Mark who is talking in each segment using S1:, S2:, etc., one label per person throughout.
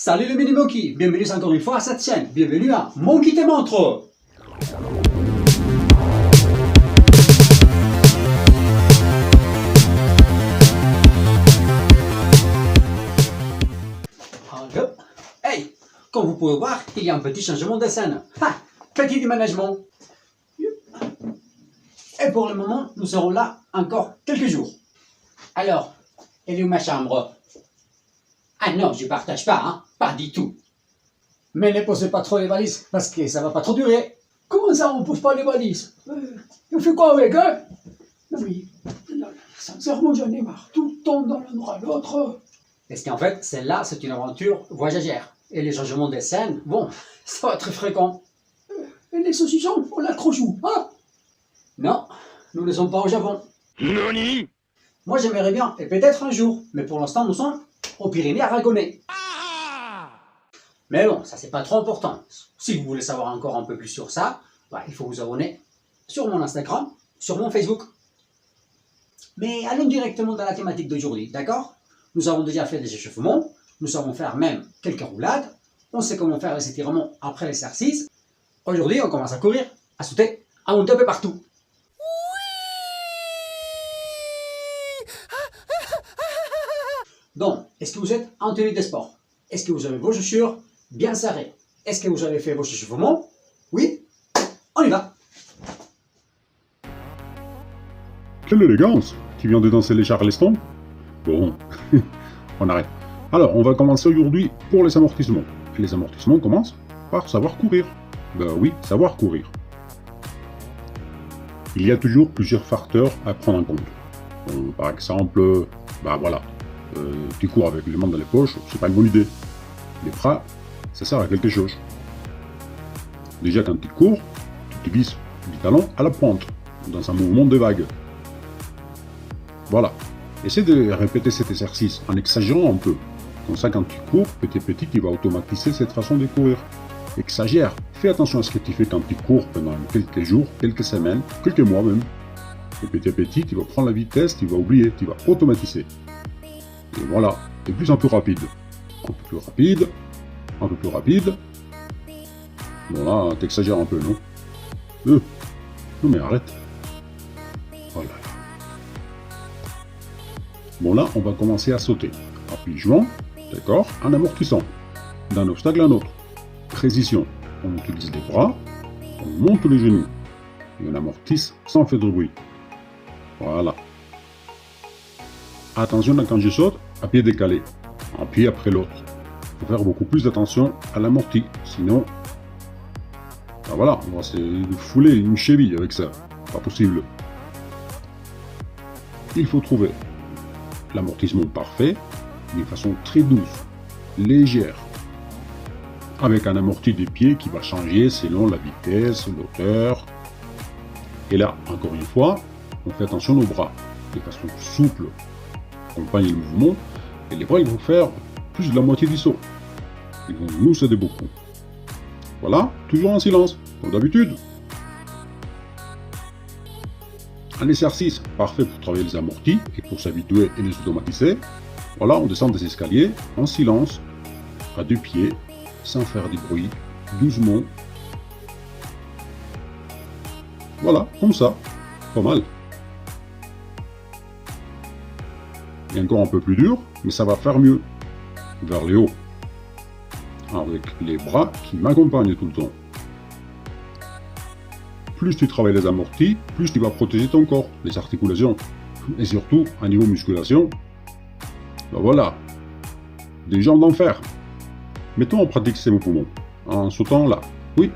S1: Salut le mini monkey, bienvenue encore une fois à cette chaîne, bienvenue à Monkey te montre. Hey, comme vous pouvez voir, il y a un petit changement de scène. Petit déménagement. Et pour le moment, nous serons là encore quelques jours. Alors, elle est où ma chambre? Ah non, je partage pas, hein, pas du tout. Mais ne posez pas trop les valises, parce que ça va pas trop durer.
S2: Comment ça, on pose pas les valises? On fait quoi avec, hein? Non mais, sincèrement, j'en ai marre. Tout le temps d'un endroit à l'autre.
S1: Parce qu'en fait, celle-là, c'est une aventure voyagère. Et les changements de scène, bon, ça va être fréquent.
S2: Et les saucissons, on l'accroche où, hein?
S1: Non, nous ne sommes pas au Japon.
S3: Nani?
S1: Moi, j'aimerais bien, et peut-être un jour. Mais pour l'instant, nous sommes aux Pyrénées aragonais. Mais bon, ça c'est pas trop important. Si vous voulez savoir encore un peu plus sur ça, il faut vous abonner sur mon Instagram, sur mon Facebook. Mais allons directement dans la thématique d'aujourd'hui, d'accord? Nous avons déjà fait des échauffements, nous savons faire même quelques roulades, on sait comment faire les étirements après l'exercice. Aujourd'hui, on commence à courir, à sauter, à monter un peu partout. Donc, est-ce que vous êtes en tenue de sport? Est-ce que vous avez vos chaussures bien serrées? Est-ce que vous avez fait vos échauffements? Oui? On y va!
S4: Quelle élégance! Tu viens de danser les charlestons? Bon, on arrête. Alors, on va commencer aujourd'hui pour les amortissements. Et les amortissements commencent par savoir courir. Ben oui, savoir courir. Il y a toujours plusieurs facteurs à prendre en compte. Bon, par exemple, tu cours avec les mains dans les poches, c'est pas une bonne idée. Les bras, ça sert à quelque chose. Déjà quand tu cours, tu utilises les talons à la pointe, dans un mouvement de vague. Voilà. Essaie de répéter cet exercice en exagérant un peu. Comme ça, quand tu cours, petit à petit, tu vas automatiser cette façon de courir. Exagère. Fais attention à ce que tu fais quand tu cours pendant quelques jours, quelques semaines, quelques mois même. Et petit à petit, tu vas prendre la vitesse, tu vas oublier, tu vas automatiser. Et voilà. Et plus un peu rapide. Un peu plus rapide. Un peu plus rapide. Bon là, t'exagères un peu, non? Non mais arrête. Voilà. Bon là, on va commencer à sauter. Appui joint, d'accord, en amortissant. D'un obstacle à un autre. Précision. On utilise les bras, on monte les genoux. Et on amortisse sans faire de bruit. Voilà. Attention quand je saute, à pied décalé. Un pied après l'autre. Il faut faire beaucoup plus d'attention à l'amorti. Sinon, voilà, on va se fouler une cheville avec ça. Pas possible. Il faut trouver l'amortissement parfait, d'une façon très douce, légère, avec un amorti des pieds qui va changer selon la vitesse, l'auteur. Et là, encore une fois, on fait attention aux bras, de façon souple, accompagne le mouvement, et les bras ils vont faire plus de la moitié du saut. Ils vont nous aider beaucoup. Voilà, toujours en silence, comme d'habitude. Un exercice parfait pour travailler les amortis et pour s'habituer et les automatiser. Voilà, on descend des escaliers en silence, à deux pieds, sans faire du bruit, doucement. Voilà, comme ça, pas mal. Et encore un peu plus dur, mais ça va faire mieux, vers le haut, avec les bras qui m'accompagnent tout le temps. Plus tu travailles les amortis, plus tu vas protéger ton corps, les articulations. Et surtout, à niveau musculation, voilà, des jambes d'enfer. Mettons en pratique ces mouvements, en sautant là. Oui,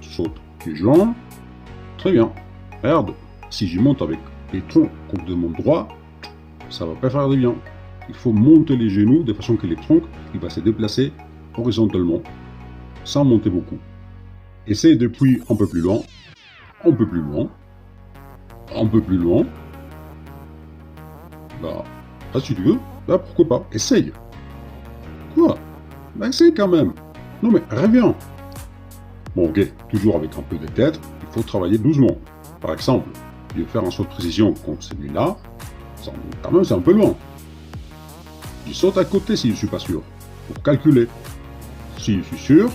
S4: saute, pied joint, très bien. Regarde, si je monte avec les troncs contre mon droit, ça va pas faire de bien. Il faut monter les genoux de façon que les troncs, il va se déplacer horizontalement, sans monter beaucoup. Essaye depuis un peu plus loin, un peu plus loin, un peu plus loin. Là, si tu veux, là pourquoi pas, essaye. Quoi? Bah essaye quand même. Non mais reviens. Bon ok, toujours avec un peu de tête, il faut travailler doucement. Par exemple, je vais faire un saut de précision comme celui-là, quand même c'est un peu loin. Je saute à côté si je suis pas sûr. pour calculer. Si je suis sûr,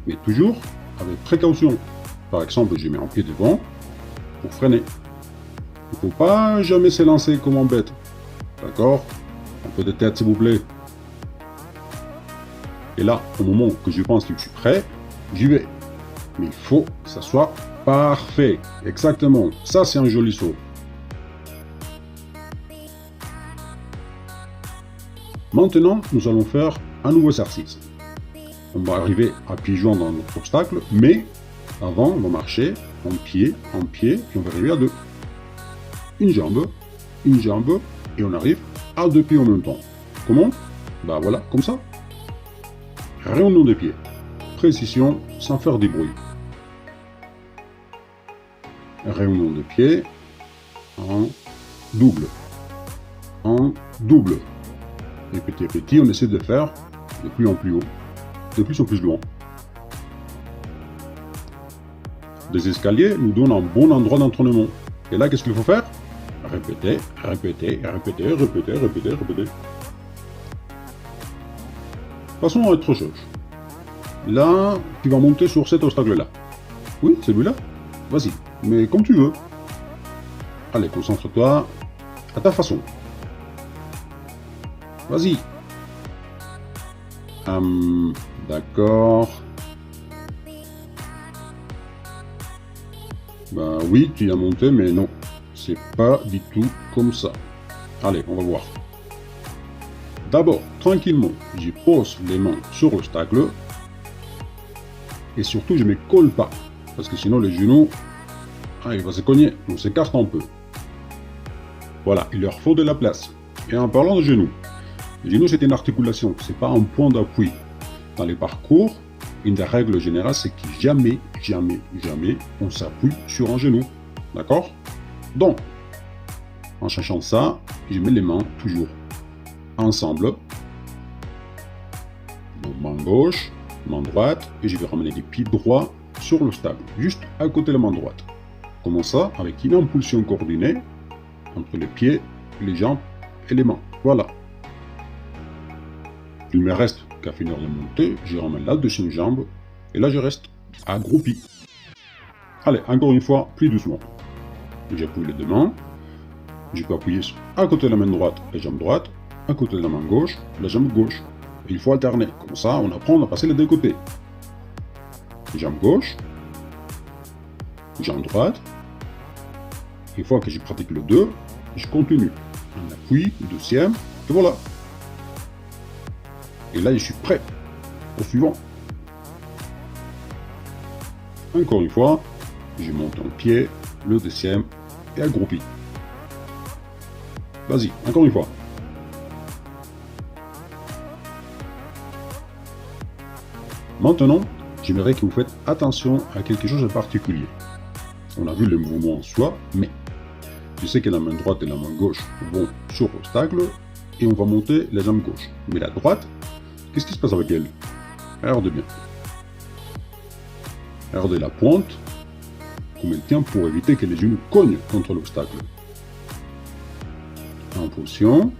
S4: mais toujours avec précaution. Par exemple, je mets un pied devant pour freiner. Il ne faut pas jamais se lancer comme un bête. D'accord? Un peu de tête, s'il vous plaît. Et là, au moment que je pense que je suis prêt, j'y vais. Mais il faut que ça soit parfait. Exactement. Ça, c'est un joli saut. Maintenant, nous allons faire un nouveau exercice. On va arriver à pieds joints dans notre obstacle, mais avant, on va marcher en pied, et on va arriver à deux. Une jambe, et on arrive à deux pieds en même temps. Comment? Bah voilà, comme ça. Réunion des pieds. Précision, sans faire des bruits. Réunion des pieds en double. En double. Et petit à petit, on essaie de faire de plus en plus haut, de plus en plus loin. Des escaliers nous donnent un bon endroit d'entraînement. Et là, qu'est-ce qu'il faut faire? Répéter, répéter, répéter, répéter, répéter, répéter. Passons à autre chose. Là, tu vas monter sur cet obstacle-là. Oui, celui-là? Vas-y, mais comme tu veux. Allez, concentre-toi à ta façon. Vas-y. D'accord. Bah oui, tu y as monté, mais non. C'est pas du tout comme ça. Allez, on va voir. D'abord, tranquillement, je pose les mains sur l'obstacle. Et surtout, je ne me colle pas. Parce que sinon, le genou, il va se cogner. On s'écarte un peu. Voilà, il leur faut de la place. Et en parlant de genou, le genou, c'est une articulation. C'est pas un point d'appui. Dans les parcours, une des règles générales, c'est que jamais, on s'appuie sur un genou. D'accord? Donc, en cherchant ça, je mets les mains toujours ensemble. Donc, main gauche, main droite, et je vais ramener les pieds droits sur l'obstacle, juste à côté de la main droite. Comment ça? Avec une impulsion coordonnée entre les pieds, les jambes et les mains. Voilà. Il me reste qu'à finir de monter, je ramène la deuxième jambe, et là je reste accroupi. Allez, encore une fois, plus doucement. J'appuie les deux mains, je peux appuyer à côté de la main droite, la jambe droite, à côté de la main gauche, la jambe gauche. Et il faut alterner, comme ça on apprend à passer les deux côtés. Jambe gauche, jambe droite. Une fois que j'ai pratiqué le deux, je continue. Un appui, deuxième, et voilà. Et là, je suis prêt au suivant. Encore une fois, je monte un pied, le deuxième, et accroupi. Vas-y, encore une fois. Maintenant, j'aimerais que vous faites attention à quelque chose de particulier. On a vu le mouvement en soi, mais je sais que la main droite et la main gauche vont sur l'obstacle, et on va monter la jambe gauche. Mais la droite, qu'est-ce qui se passe avec elle? Regardez bien. Regardez la pointe, comme elle tient pour éviter que les genoux cognent contre l'obstacle. En position,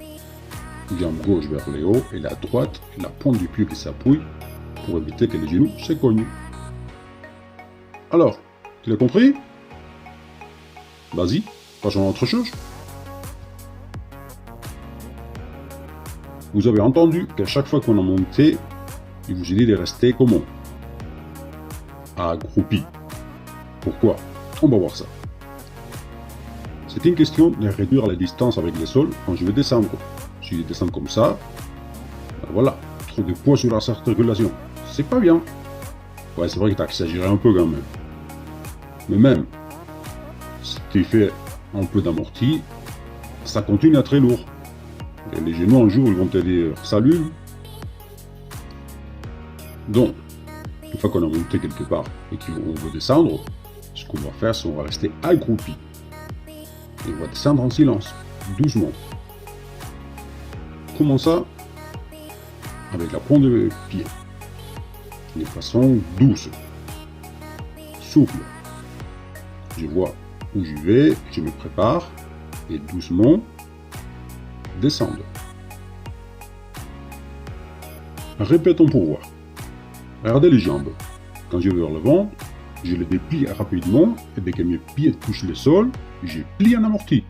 S4: jambe gauche vers le haut, et la droite, la pointe du pied qui s'appuie pour éviter que les genoux se cognent. Alors, tu l'as compris? Vas-y, passons à autre chose. Vous avez entendu qu'à chaque fois qu'on a monté, il vous a dit de rester comment? Accroupi. Pourquoi? On va voir ça. C'est une question de réduire la distance avec le sol quand je vais descendre. Si je descends comme ça, ben voilà, trop de poids sur la circulation. C'est pas bien. Ouais, c'est vrai que tu as exagéré un peu quand même. Mais même, si tu fais un peu d'amorti, ça continue à être très lourd. Et les genoux un jour ils vont te dire salut. Donc, une fois qu'on a monté quelque part et qu'on veut descendre, ce qu'on va faire, c'est qu'on va rester accroupi. Et on va descendre en silence, doucement. Comment ça? Avec la pointe de pied. De façon douce. Souple. Je vois où je vais, je me prépare et doucement descendre. Répétons pour voir. Regardez les jambes. Quand je vais vers l'avant, je les déplie rapidement et dès que mes pieds touchent le sol, je plie en amorti.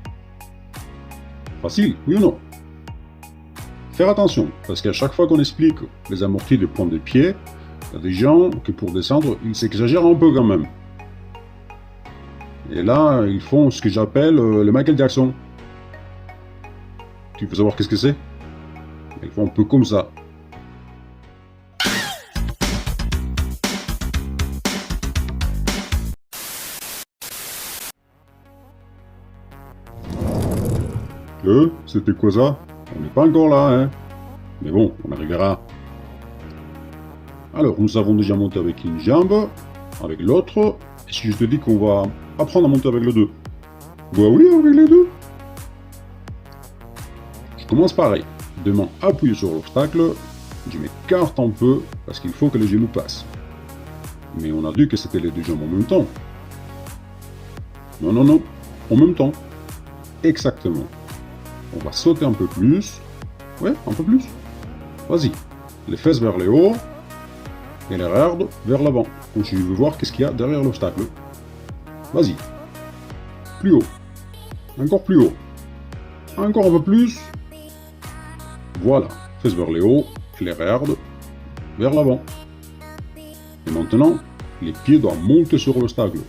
S4: Facile, oui ou non? Faire attention, parce qu'à chaque fois qu'on explique les amortis de pointe de pied, il y a des gens que pour descendre, ils s'exagèrent un peu quand même. Et là, ils font ce que j'appelle le Michael Jackson. Tu veux savoir qu'est-ce que c'est? Ils font un peu comme ça. C'était quoi ça? On n'est pas encore là, hein? Mais bon, on arrivera. Alors, nous avons déjà monté avec une jambe, avec l'autre. Et si je te dis qu'on va apprendre à monter avec les deux? Bah oui, avec les deux. Je commence pareil. Deux mains appuyées sur l'obstacle. Je m'écarte un peu parce qu'il faut que les genoux passent. Mais on a dit que c'était les deux jambes en même temps. Non, non, non. En même temps. Exactement. On va sauter un peu plus. Ouais, un peu plus. Vas-y. Les fesses vers le haut. Et les regardes vers l'avant. Donc je veux voir qu'est-ce qu'il y a derrière l'obstacle. Vas-y. Plus haut. Encore plus haut. Encore un peu plus. Voilà. Fesses vers le haut. Et les regardes vers l'avant. Et maintenant, les pieds doivent monter sur l'obstacle.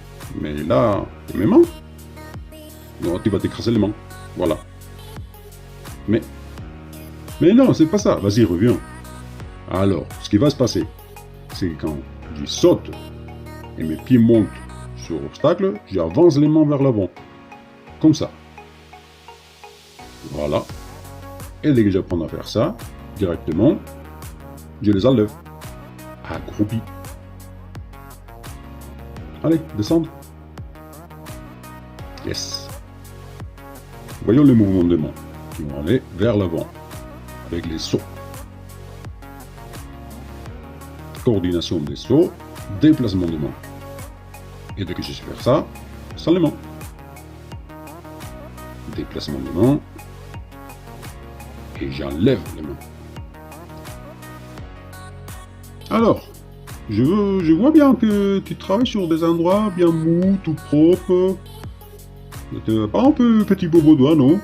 S4: Mais là, mes mains. Non, tu vas t'écraser les mains. Voilà. Mais non, c'est pas ça. Vas-y, reviens. Alors, ce qui va se passer, c'est que quand je saute et mes pieds montent sur l'obstacle, j'avance les mains vers l'avant. Comme ça. Voilà. Et dès que j'apprends à faire ça, directement, je les enlève. Accroupi. Allez, descendre. Yes. Voyons les mouvements des mains qui vont aller vers l'avant, avec les sauts. Coordination des sauts, déplacement des mains. Et dès que je sais faire ça, sans les mains. Déplacement des mains. Et j'enlève les mains. Alors, je vois bien que tu travailles sur des endroits bien mous, tout propres. T'es pas un peu petit bobo doigt, non?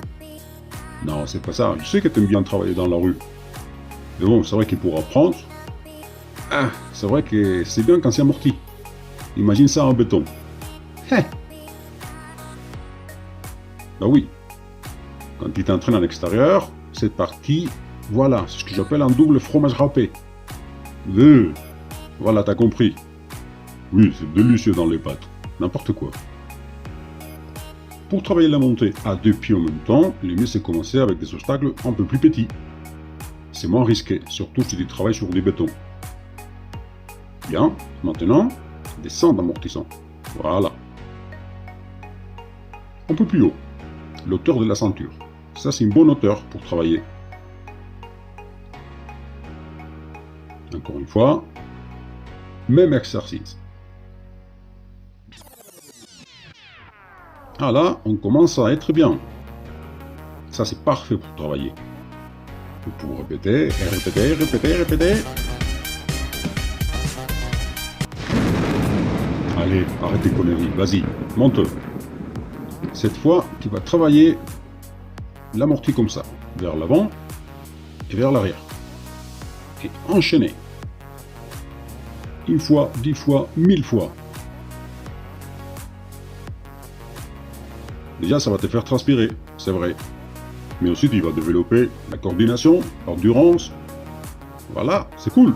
S4: Non, c'est pas ça. Je sais que t'aimes bien travailler dans la rue. Mais bon, c'est vrai qu'il pourra apprendre. Ah, c'est vrai que c'est bien quand c'est amorti. Imagine ça en béton. Bah oui. Quand tu t'entraînes à l'extérieur, cette partie, voilà, c'est ce que j'appelle un double fromage râpé. Voilà, t'as compris. Oui, c'est délicieux dans les pâtes. N'importe quoi. Pour travailler la montée à deux pieds en même temps, le mieux c'est commencer avec des obstacles un peu plus petits. C'est moins risqué, surtout si tu travailles sur des bétons. Bien, maintenant, descends d'amortissant. Voilà. Un peu plus haut, l'hauteur de la ceinture. Ça c'est une bonne hauteur pour travailler. Encore une fois, même exercice. Ah là, on commence à être bien. Ça, c'est parfait pour travailler. Pour répéter, et répéter, répéter, répéter. Allez, arrête tes conneries, vas-y, monte. Cette fois, tu vas travailler l'amorti comme ça, vers l'avant et vers l'arrière. Et enchaîner. Une fois, 10 fois, 1000 fois. Déjà, ça va te faire transpirer, c'est vrai. Mais aussi, tu vas développer la coordination, l'endurance. Voilà, c'est cool.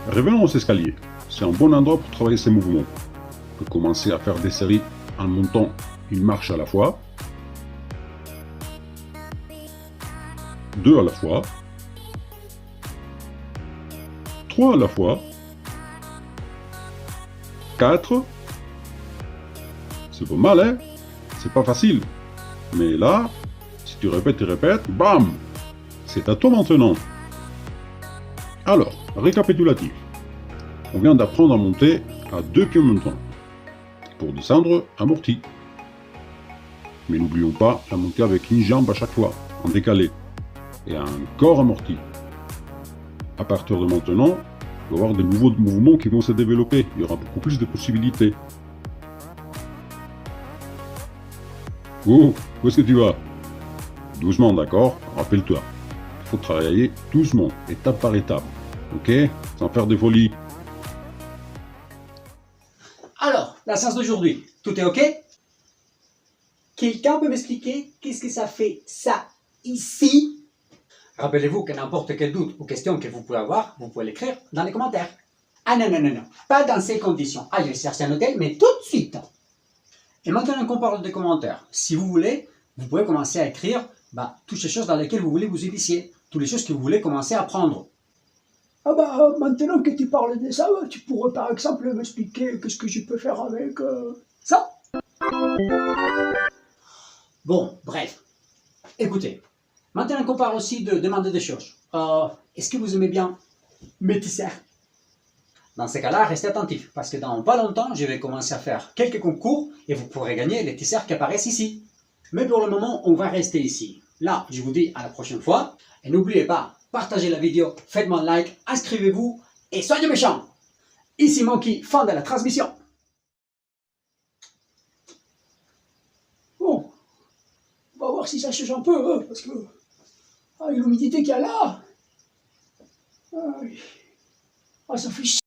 S4: Revenons aux escaliers. C'est un bon endroit pour travailler ces mouvements. Tu peux commencer à faire des séries en montant une marche à la fois. 2 à la fois. 3 à la fois. 4. C'est pas mal, hein? C'est pas facile. Mais là, si tu répètes et répètes, bam! C'est à toi maintenant. Alors, récapitulatif. On vient d'apprendre à monter à deux pieds en même temps. Pour descendre, amorti. Mais n'oublions pas la montée avec une jambe à chaque fois, en décalé. Et encore amorti. à partir de maintenant, il va y avoir de nouveaux mouvements qui vont se développer. Il y aura beaucoup plus de possibilités. Oh, où est-ce que tu vas? Doucement, d'accord? Rappelle-toi, il faut travailler doucement, étape par étape. Ok? Sans faire de folie.
S1: Alors, la séance d'aujourd'hui, tout est OK? Quelqu'un peut m'expliquer qu'est-ce que ça fait ça ici? Rappelez-vous que n'importe quel doute ou question que vous pouvez avoir, vous pouvez l'écrire dans les commentaires. Ah non, non, non, non, pas dans ces conditions. Allez chercher un hôtel, mais tout de suite. Et maintenant qu'on parle des commentaires, si vous voulez, vous pouvez commencer à écrire toutes ces choses dans lesquelles vous voulez vous initier, toutes les choses que vous voulez commencer à apprendre.
S2: Ah bah, maintenant que tu parles de ça, tu pourrais par exemple m'expliquer qu'est-ce que je peux faire avec ça.
S1: Bon, bref. Écoutez, maintenant qu'on parle aussi de demander des choses, est-ce que vous aimez bien métisser? Dans ces cas-là, restez attentifs, parce que dans pas longtemps, je vais commencer à faire quelques concours et vous pourrez gagner les tisseurs qui apparaissent ici. Mais pour le moment, on va rester ici. Là, je vous dis à la prochaine fois. Et n'oubliez pas, partagez la vidéo, faites-moi un like, inscrivez-vous et soyez méchants. Ici Monkey, fin de la transmission.
S2: Bon, on va voir si ça change un peu, parce que avec l'humidité qu'il y a là, ça fait chier.